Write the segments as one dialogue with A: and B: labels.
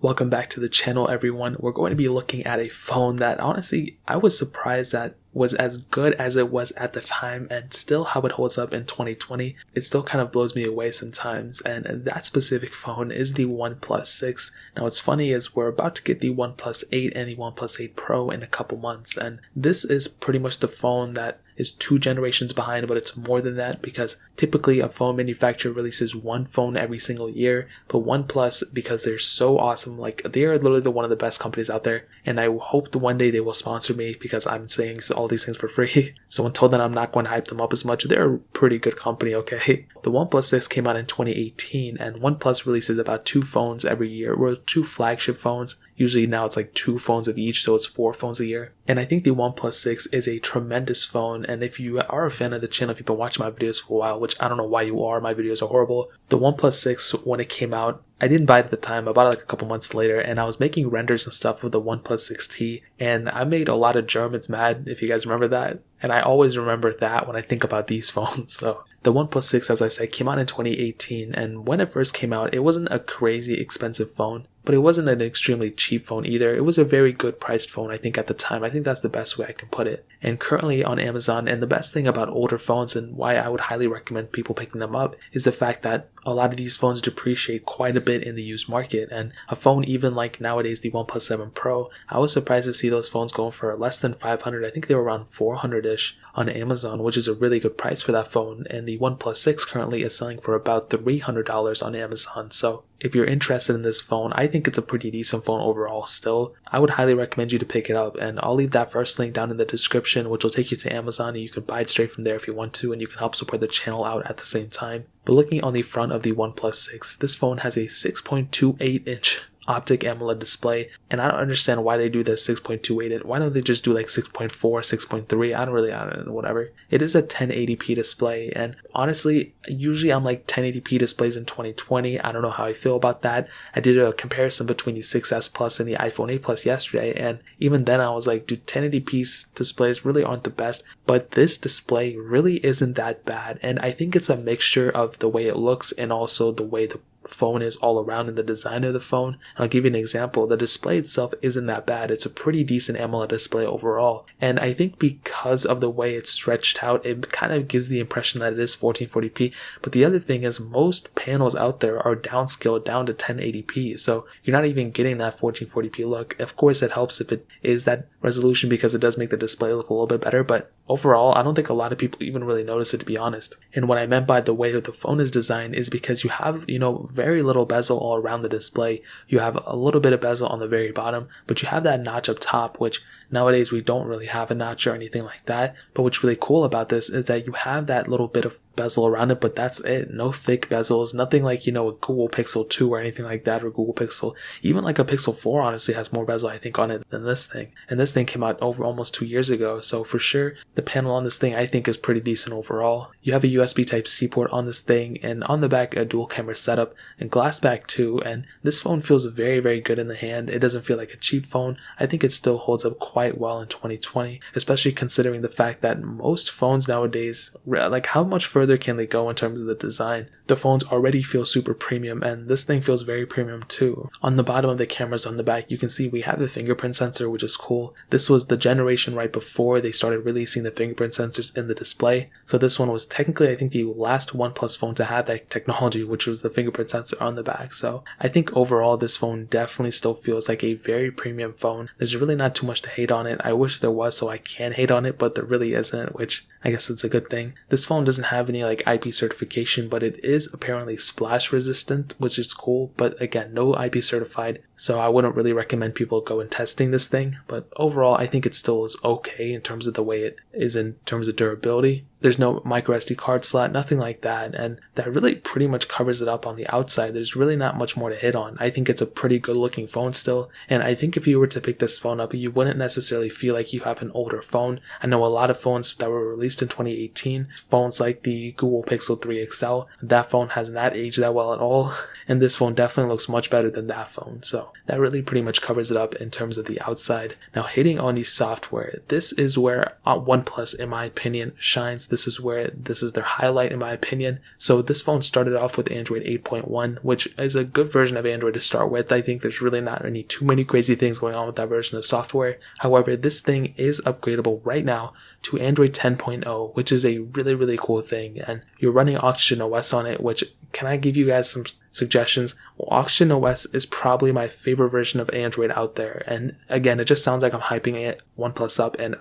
A: Welcome back to the channel, everyone. We're going to be looking at a phone that honestly I was surprised that was as good as it was at the time, and still how it holds up in 2020. It still kind of blows me away sometimes, and that specific phone is the OnePlus 6. Now what's funny is we're about to get the OnePlus 8 and the OnePlus 8 Pro in a couple months, and this is pretty much the phone that is 2 generations behind, but it's more than that because typically a phone manufacturer releases one phone every single year. But OnePlus, because they're so awesome, like they are literally one of the best companies out there, and I hope that one day they will sponsor me because I'm saying all these things for free. So until then, I'm not going to hype them up as much. They're a pretty good company, okay? The OnePlus 6 came out in 2018, and OnePlus releases about 2 phones every year, or 2 flagship phones. Usually now it's like 2 phones of each, so it's 4 phones a year. And I think the OnePlus 6 is a tremendous phone, and if you are a fan of the channel, if you've been watching my videos for a while, which I don't know why you are, my videos are horrible. The OnePlus 6, when it came out, I didn't buy it at the time. I bought it like a couple months later, and I was making renders and stuff with the OnePlus 6T, and I made a lot of Germans mad, if you guys remember that. And I always remember that when I think about these phones. So the OnePlus 6, as I said, came out in 2018, and when it first came out, it wasn't a crazy expensive phone, but it wasn't an extremely cheap phone either. It was a very good priced phone, I think, at the time. I think that's the best way I can put it. And currently on Amazon, and the best thing about older phones and why I would highly recommend people picking them up is the fact that a lot of these phones depreciate quite a bit in the used market. And a phone even like nowadays, the OnePlus 7 Pro, I was surprised to see those phones going for less than $500. I think they were around $400-ish on Amazon, which is a really good price for that phone. And the OnePlus 6 currently is selling for about $300 on Amazon. So if you're interested in this phone, I think it's a pretty decent phone overall still. I would highly recommend you to pick it up, and I'll leave that first link down in the description, which will take you to Amazon, and you can buy it straight from there if you want to, and you can help support the channel out at the same time. But looking on the front of the OnePlus 6, this phone has a 6.28-inch optic AMOLED display, and I don't understand why they do the 6.28. Why don't they just do like 6.4, 6.3? I don't know, whatever. It is a 1080p display, and honestly, usually I'm like 1080p displays in 2020. I don't know how I feel about that. I did a comparison between the 6S Plus and the iPhone 8 Plus yesterday, and even then I was like, dude, 1080p displays really aren't the best, but this display really isn't that bad, and I think it's a mixture of the way it looks and also the way the phone is all around in the design of the phone. And I'll give you an example. The display itself isn't that bad. It's a pretty decent AMOLED display overall, and I think because of the way it's stretched out, it kind of gives the impression that it is 1440p. But the other thing is most panels out there are downscaled down to 1080p, so you're not even getting that 1440p look. Of course it helps if it is that resolution because it does make the display look a little bit better, but overall I don't think a lot of people even really notice it, to be honest. And what I meant by the way that the phone is designed is because you have, very little bezel all around the display. You have a little bit of bezel on the very bottom, but you have that notch up top, which nowadays we don't really have a notch or anything like that. But what's really cool about this is that you have that little bit of bezel around it, but that's it. No thick bezels, nothing like, a Google Pixel 2 or anything like that, or Google Pixel. Even like a Pixel 4 honestly has more bezel, I think, on it than this thing. And this thing came out over almost 2 years ago, so for sure the panel on this thing I think is pretty decent overall. You have a USB Type-C port on this thing, and on the back a dual camera setup and glass back too, and this phone feels very, very good in the hand. It doesn't feel like a cheap phone. I think it still holds up quite well in 2020, especially considering the fact that most phones nowadays, like how much further can they go in terms of the design? The phones already feel super premium, and this thing feels very premium too. On the bottom of the cameras on the back, you can see we have the fingerprint sensor, which is cool. This was the generation right before they started releasing the fingerprint sensors in the display. So this one was technically, I think, the last OnePlus phone to have that technology, which was the fingerprint sensor on the back. So I think overall this phone definitely still feels like a very premium phone. There's really not too much to hate on it. I wish there was so I can hate on it, but there really isn't, which I guess it's a good thing. This phone doesn't have any like IP certification, but it is apparently splash resistant, which is cool, but again, no IP certified, so I wouldn't really recommend people go and testing this thing. But overall I think it still is okay in terms of the way it is in terms of durability. There's no micro SD card slot, nothing like that, and that really pretty much covers it up on the outside. There's really not much more to hit on. I think it's a pretty good looking phone still, and I think if you were to pick this phone up, you wouldn't necessarily feel like you have an older phone. I know a lot of phones that were released released in 2018. Phones like the Google Pixel 3 XL, that phone has not aged that well at all, and this phone definitely looks much better than that phone. So that really pretty much covers it up in terms of the outside. Now hitting on the software, this is where OnePlus, in my opinion, shines. This is their highlight in my opinion. So this phone started off with Android 8.1, which is a good version of Android to start with. I think there's really not too many crazy things going on with that version of software. However, this thing is upgradable right now to Android 10.0, which is a really, really cool thing. And you're running Oxygen OS on it, which, can I give you guys some suggestions? Well, Oxygen OS is probably my favorite version of Android out there. And again, it just sounds like I'm hyping it OnePlus up, and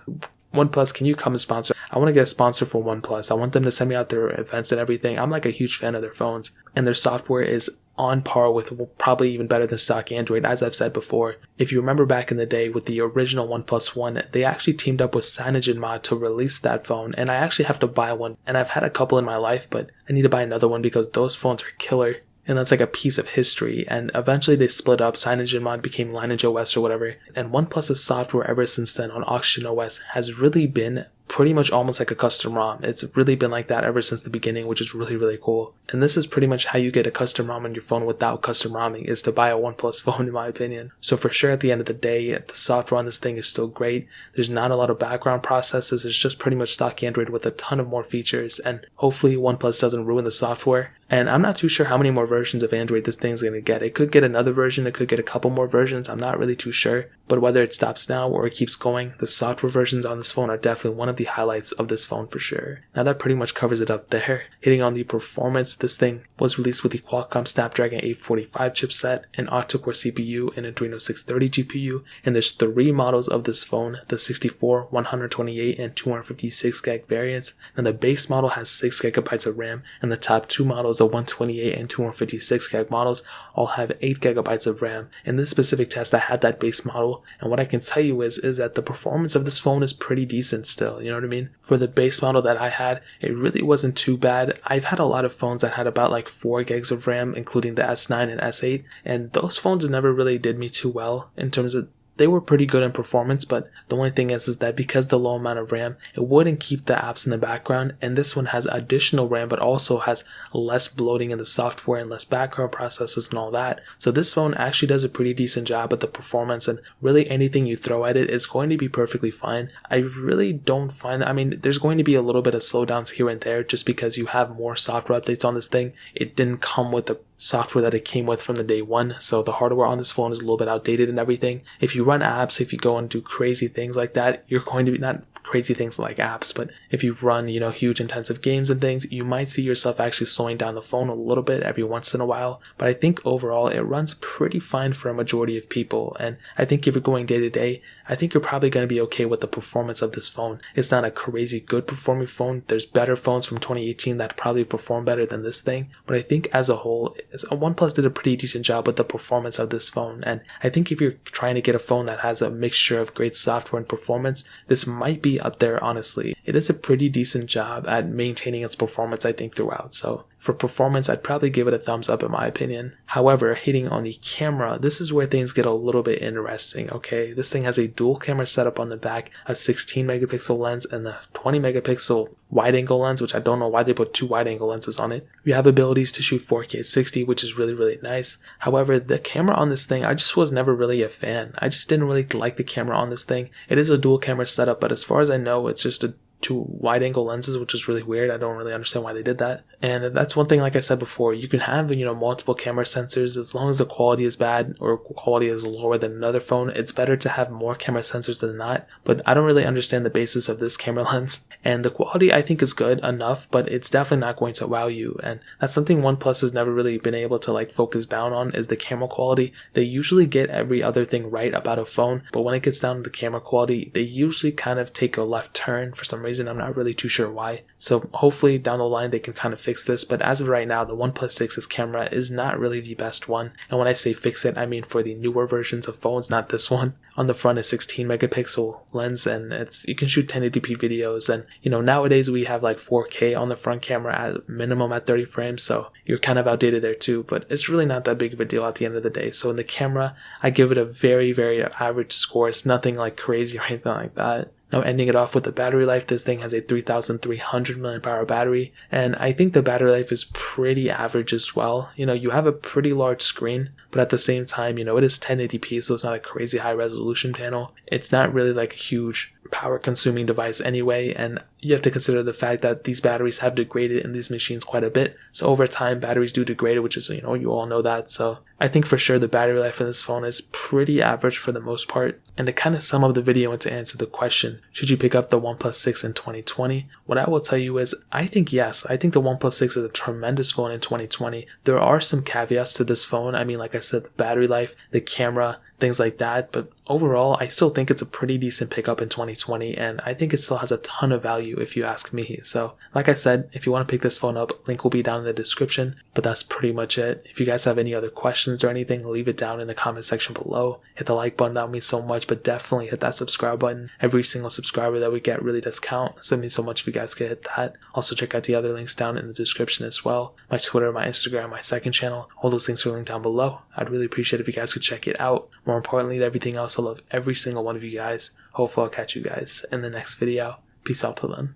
A: OnePlus, can you come and sponsor? I want to get a sponsor for OnePlus. I want them to send me out their events and everything. I'm like a huge fan of their phones, and their software is on par with, probably even better than stock Android. As I've said before, if you remember back in the day with the original OnePlus One, they actually teamed up with CyanogenMod to release that phone, and I actually have to buy one. And I've had a couple in my life, but I need to buy another one because those phones are killer. And that's like a piece of history. And eventually they split up. CyanogenMod became Lineage OS or whatever. And OnePlus's software ever since then on Oxygen OS has really been pretty much almost like a custom ROM. It's really been like that ever since the beginning, which is really, really cool. And this is pretty much how you get a custom ROM on your phone without custom ROMing, is to buy a OnePlus phone, in my opinion. So for sure, at the end of the day, the software on this thing is still great. There's not a lot of background processes. It's just pretty much stock Android with a ton of more features. And hopefully OnePlus doesn't ruin the software. And I'm not too sure how many more versions of Android this thing's going to get. It could get another version. It could get a couple more versions. I'm not really too sure. But whether it stops now or it keeps going, the software versions on this phone are definitely one of the highlights of this phone for sure. Now that pretty much covers it up there. Hitting on the performance, this thing was released with the Qualcomm Snapdragon 845 chipset, an octa-core CPU, and Adreno 630 GPU. And there's 3 models of this phone, the 64, 128, and 256 gig variants. And the base model has 6 gigabytes of RAM, and the top 2 models, the 128 and 256 gig models, all have 8 gigabytes of RAM. In this specific test, I had that base model, and what I can tell you is that the performance of this phone is pretty decent still, you know what I mean? For the base model that I had, it really wasn't too bad. I've had a lot of phones that had about like 4 gigs of RAM, including the S9 and S8, and those phones never really did me too well in terms of, they were pretty good in performance, but the only thing is that because the low amount of RAM, it wouldn't keep the apps in the background, and this one has additional RAM but also has less bloating in the software and less background processes and all that. So this phone actually does a pretty decent job at the performance, and really anything you throw at it is going to be perfectly fine. I really don't find, there's going to be a little bit of slowdowns here and there just because you have more software updates on this thing. It didn't come with the software that it came with from the day one, so the hardware on this phone is a little bit outdated and everything. If you run apps, if you go and do crazy things like that, you're going to be, not crazy things like apps, but if you run, huge intensive games and things, you might see yourself actually slowing down the phone a little bit every once in a while. But I think overall it runs pretty fine for a majority of people, and I think if you're going day to day, I think you're probably going to be okay with the performance of this phone. It's not a crazy good performing phone. There's better phones from 2018 that probably perform better than this thing, but I think as a whole, OnePlus did a pretty decent job with the performance of this phone. And I think if you're trying to get a phone that has a mixture of great software and performance, this might be up there, honestly. It is a pretty decent job at maintaining its performance, I think, throughout. So for performance, I'd probably give it a thumbs up in my opinion. However, hitting on the camera, this is where things get a little bit interesting, okay? This thing has a dual camera setup on the back, a 16 megapixel lens and the 20 megapixel wide angle lens, which I don't know why they put 2 wide angle lenses on it. You have abilities to shoot 4K at 60, which is really, really nice. However, the camera on this thing, I just was never really a fan. I just didn't really like the camera on this thing. It is a dual camera setup, but as far as I know, it's just a 2 wide angle lenses, which is really weird. I don't really understand why they did that. And that's one thing, like I said before, you can have, multiple camera sensors. As long as the quality is bad or quality is lower than another phone, it's better to have more camera sensors than not. But I don't really understand the basis of this camera lens. And the quality I think is good enough, but it's definitely not going to wow you. And that's something OnePlus has never really been able to focus down on, is the camera quality. They usually get every other thing right about a phone, but when it gets down to the camera quality, they usually kind of take a left turn for some reason. I'm not really too sure why. So hopefully down the line they can kind of fix this, but as of right now, the OnePlus 6's camera is not really the best one. And when I say fix it, I mean for the newer versions of phones, not this one. On the front, a 16 megapixel lens, and you can shoot 1080p videos, and nowadays we have 4K on the front camera at minimum at 30 frames, so you're kind of outdated there too, but it's really not that big of a deal at the end of the day. So in the camera, I give it a very, very average score. It's nothing crazy or anything like that. Now ending it off with the battery life, this thing has a 3300 mAh battery, and I think the battery life is pretty average as well. You have a pretty large screen, but at the same time, it is 1080p, so it's not a crazy high resolution panel. It's not really like a huge power consuming device anyway, and you have to consider the fact that these batteries have degraded in these machines quite a bit. So over time, batteries do degrade, which is, you all know that. So I think for sure the battery life in this phone is pretty average for the most part. And to kind of sum up the video and to answer the question, should you pick up the OnePlus 6 in 2020? What I will tell you is, I think yes. I think the OnePlus 6 is a tremendous phone in 2020. There are some caveats to this phone. I mean, like I said, the battery life, the camera, things like that, but overall I still think it's a pretty decent pickup in 2020, and I think it still has a ton of value if you ask me. So like I said, if you want to pick this phone up, link will be down in the description, but that's pretty much it. If you guys have any other questions or anything, leave it down in the comment section below. Hit the like button, that would mean so much, but definitely hit that subscribe button. Every single subscriber that we get really does count, so it means so much if you guys could hit that. Also check out the other links down in the description as well. My Twitter, my Instagram, my second channel, all those links are linked down below. I'd really appreciate if you guys could check it out. More importantly than everything else, I love every single one of you guys. Hopefully I'll catch you guys in the next video. Peace out till then.